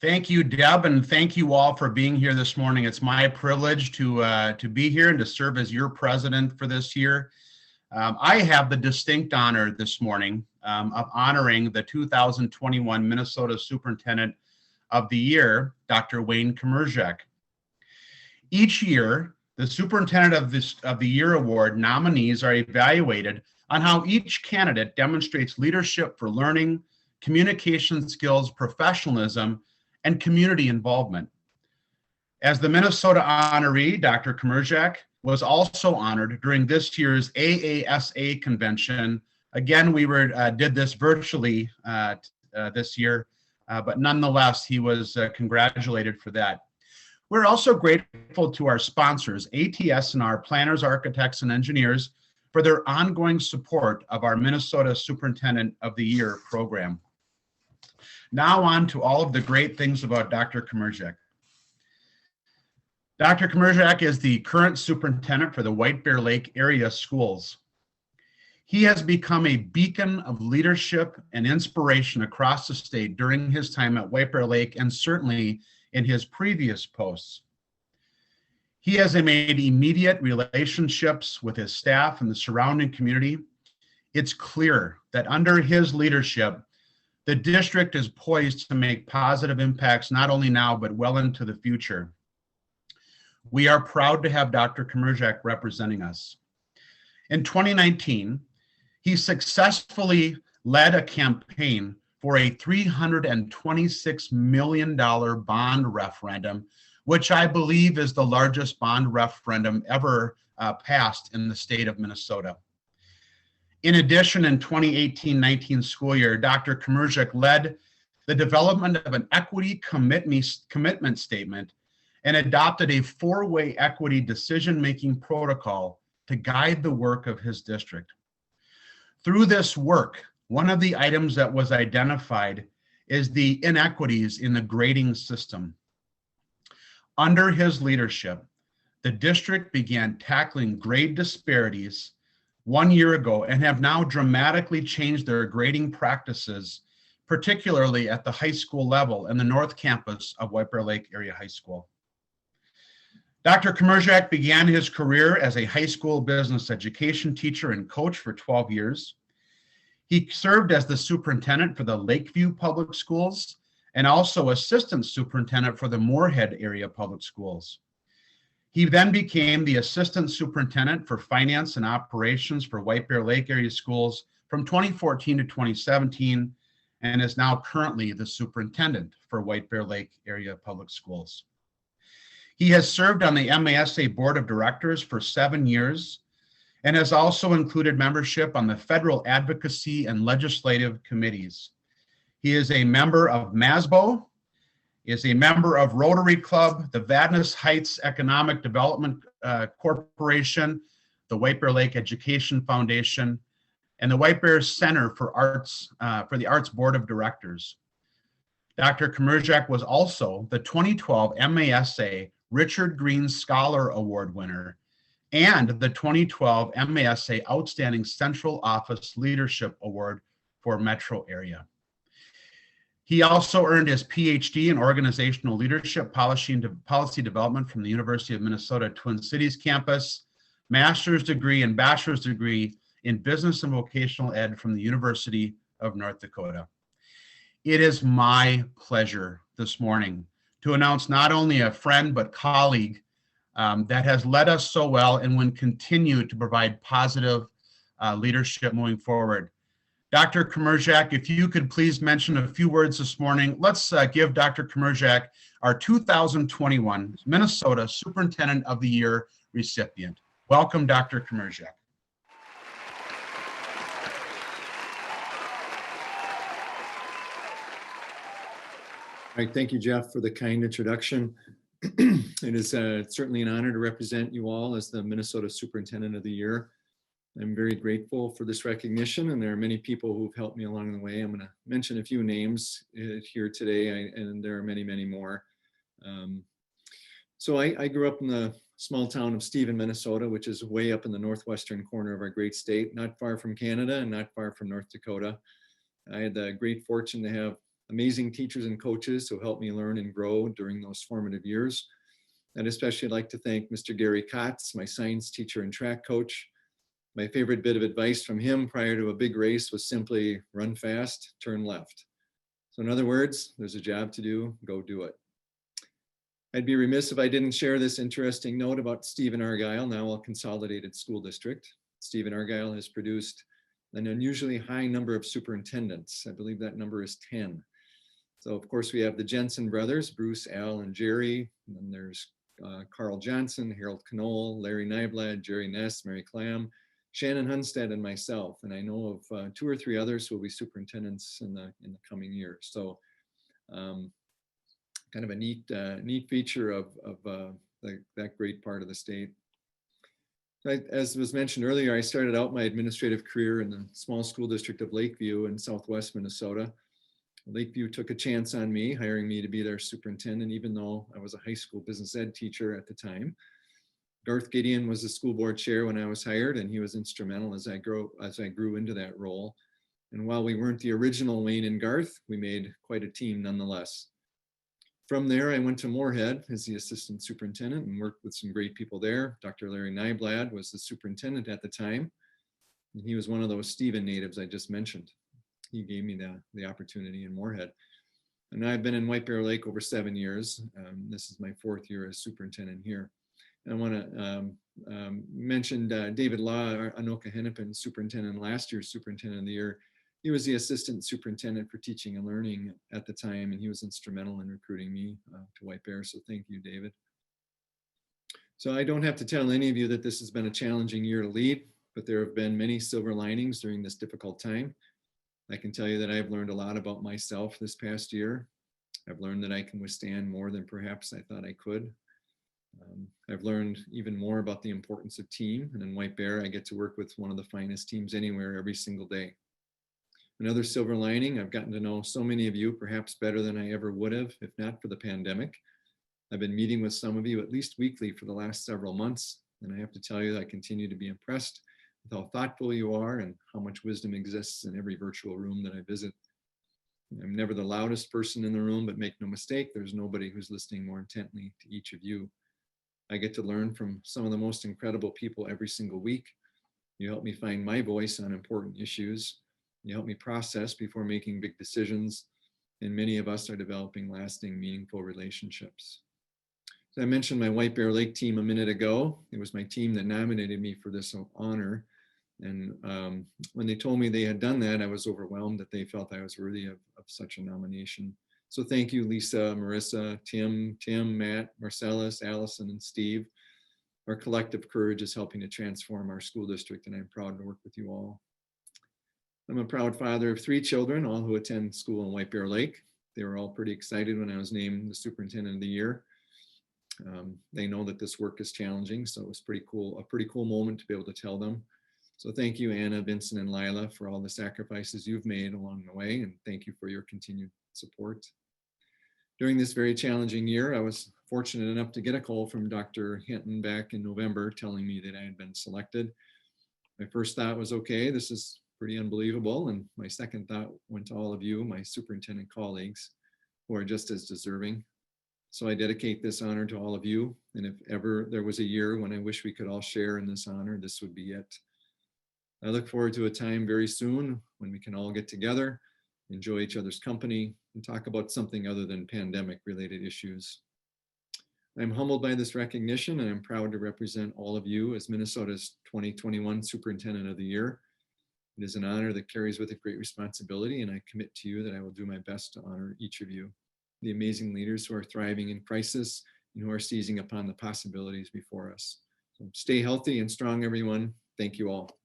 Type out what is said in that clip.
Thank you, Deb, and thank you all for being here this morning. It's my privilege to be here and to serve as your president for this year. I have the distinct honor this morning of honoring the 2021 Minnesota Superintendent of the Year, Dr. Wayne Kazmierczak. Each year, the Superintendent of the Year Award nominees are evaluated on how each candidate demonstrates leadership for learning, communication skills, professionalism, and community involvement. As the Minnesota honoree, Dr. Kazmierczak was also honored during this year's AASA convention. Again, we did this virtually this year, but nonetheless, he was congratulated for that. We're also grateful to our sponsors, ATS, and our planners, architects, and engineers for their ongoing support of our Minnesota Superintendent of the Year program. Now on to all of the great things about Dr. Kazmierczak. Dr. Kazmierczak is the current superintendent for the White Bear Lake area schools. He has become a beacon of leadership and inspiration across the state during his time at White Bear Lake and certainly in his previous posts. He has made immediate relationships with his staff and the surrounding community. It's clear that under his leadership, the district is poised to make positive impacts not only now, but well into the future. We are proud to have Dr. Kazmierczak representing us. In 2019, he successfully led a campaign for a $326 million bond referendum, which I believe is the largest bond referendum ever passed in the state of Minnesota. In addition, in 2018-19 school year, Dr. Kazmierczak led the development of an equity commitment statement and adopted a four-way equity decision-making protocol to guide the work of his district. Through this work, one of the items that was identified is the inequities in the grading system. Under his leadership, the district began tackling grade disparities 1 year ago and have now dramatically changed their grading practices, particularly at the high school level in the North Campus of White Bear Lake Area High School. Dr. Kazmierczak began his career as a high school business education teacher and coach for 12 years. He served as the superintendent for the Lakeview Public Schools and also assistant superintendent for the Moorhead Area Public Schools. He then became the assistant superintendent for finance and operations for White Bear Lake Area Schools from 2014 to 2017 and is now currently the superintendent for White Bear Lake Area Public Schools. He has served on the MASA Board of Directors for 7 years and has also included membership on the federal advocacy and legislative committees. He is a member of MASBO, is a member of Rotary Club, the Vadnais Heights Economic Development Corporation, the White Bear Lake Education Foundation, and the White Bear Center for the Arts Board of Directors. Dr. Kazmierczak was also the 2012 MASA Richard Green Scholar Award winner and the 2012 MASA Outstanding Central Office Leadership Award for Metro Area. He also earned his PhD in Organizational Leadership Policy Development from the University of Minnesota Twin Cities campus, master's degree and bachelor's degree in Business and Vocational Ed from the University of North Dakota. It is my pleasure this morning to announce not only a friend but colleague that has led us so well and will continue to provide positive leadership moving forward. Dr. Kazmierczak, if you could please mention a few words this morning. Let's give Dr. Kazmierczak our 2021 Minnesota Superintendent of the Year recipient. Welcome, Dr. Kazmierczak. All right, thank you, Jeff, for the kind introduction. It is certainly an honor to represent you all as the Minnesota Superintendent of the Year. I'm very grateful for this recognition, and there are many people who've helped me along the way. I'm going to mention a few names here today, and there are many, many more. So I grew up in the small town of Stephen, Minnesota, which is way up in the northwestern corner of our great state, not far from Canada and not far from North Dakota. I had the great fortune to have amazing teachers and coaches who helped me learn and grow during those formative years. I'd especially like to thank Mr. Gary Kotz, my science teacher and track coach. My favorite bit of advice from him prior to a big race was simply run fast, turn left. So in other words, there's a job to do, go do it. I'd be remiss if I didn't share this interesting note about Stephen Argyle, now a consolidated school district. Stephen Argyle has produced an unusually high number of superintendents. I believe that number is 10. So of course we have the Jensen brothers, Bruce, Al, and Jerry. And then there's Carl Johnson, Harold Knoll, Larry Nyblad, Jerry Ness, Mary Clam, Shannon Hunstead, and myself. And I know of 2 or 3 others who will be superintendents in the coming years. So kind of a neat feature of that great part of the state. As was mentioned earlier, I started out my administrative career in the small school district of Lakeview in Southwest Minnesota. Lakeview took a chance on me, hiring me to be their superintendent, even though I was a high school business ed teacher at the time. Garth Gideon was the school board chair when I was hired, and he was instrumental as I grew into that role. And while we weren't the original Wayne and Garth, we made quite a team nonetheless. From there, I went to Moorhead as the assistant superintendent and worked with some great people there. Dr. Larry Nyblad was the superintendent at the time, and he was one of those Stephen natives I just mentioned. He gave me the opportunity in Moorhead. And I've been in White Bear Lake over 7 years. This is my 4th year as superintendent here. And I want to mention David Law, Anoka Hennepin, superintendent, last year's superintendent of the year. He was the assistant superintendent for teaching and learning at the time, and he was instrumental in recruiting me to White Bear. So thank you, David. So I don't have to tell any of you that this has been a challenging year to lead, but there have been many silver linings during this difficult time. I can tell you that I've learned a lot about myself this past year. I've learned that I can withstand more than perhaps I thought I could. I've learned even more about the importance of team, and in White Bear, I get to work with one of the finest teams anywhere every single day. Another silver lining, I've gotten to know so many of you, perhaps better than I ever would have, if not for the pandemic. I've been meeting with some of you at least weekly for the last several months, and I have to tell you that I continue to be impressed with how thoughtful you are and how much wisdom exists in every virtual room that I visit. I'm never the loudest person in the room, but make no mistake, there's nobody who's listening more intently to each of you. I get to learn from some of the most incredible people every single week. You help me find my voice on important issues. You help me process before making big decisions. And many of us are developing lasting, meaningful relationships. So I mentioned my White Bear Lake team a minute ago. It was my team that nominated me for this honor. And when they told me they had done that, I was overwhelmed that they felt I was worthy of such a nomination. So thank you, Lisa, Marissa, Tim, Matt, Marcellus, Allison, and Steve. Our collective courage is helping to transform our school district, and I'm proud to work with you all. I'm a proud father of 3 children, all who attend school in White Bear Lake. They were all pretty excited when I was named the superintendent of the year. They know that this work is challenging, so it was a pretty cool moment to be able to tell them. So thank you, Anna, Vincent, and Lila, for all the sacrifices you've made along the way, and thank you for your continued support. During this very challenging year, I was fortunate enough to get a call from Dr. Hinton back in November telling me that I had been selected. My first thought was, okay, this is pretty unbelievable. And my second thought went to all of you, my superintendent colleagues, who are just as deserving. So I dedicate this honor to all of you. And if ever there was a year when I wish we could all share in this honor, this would be it. I look forward to a time very soon when we can all get together, enjoy each other's company, and talk about something other than pandemic-related issues. I'm humbled by this recognition, and I'm proud to represent all of you as Minnesota's 2021 Superintendent of the Year. It is an honor that carries with it great responsibility, and I commit to you that I will do my best to honor each of you, the amazing leaders who are thriving in crisis and who are seizing upon the possibilities before us. So stay healthy and strong, everyone. Thank you all.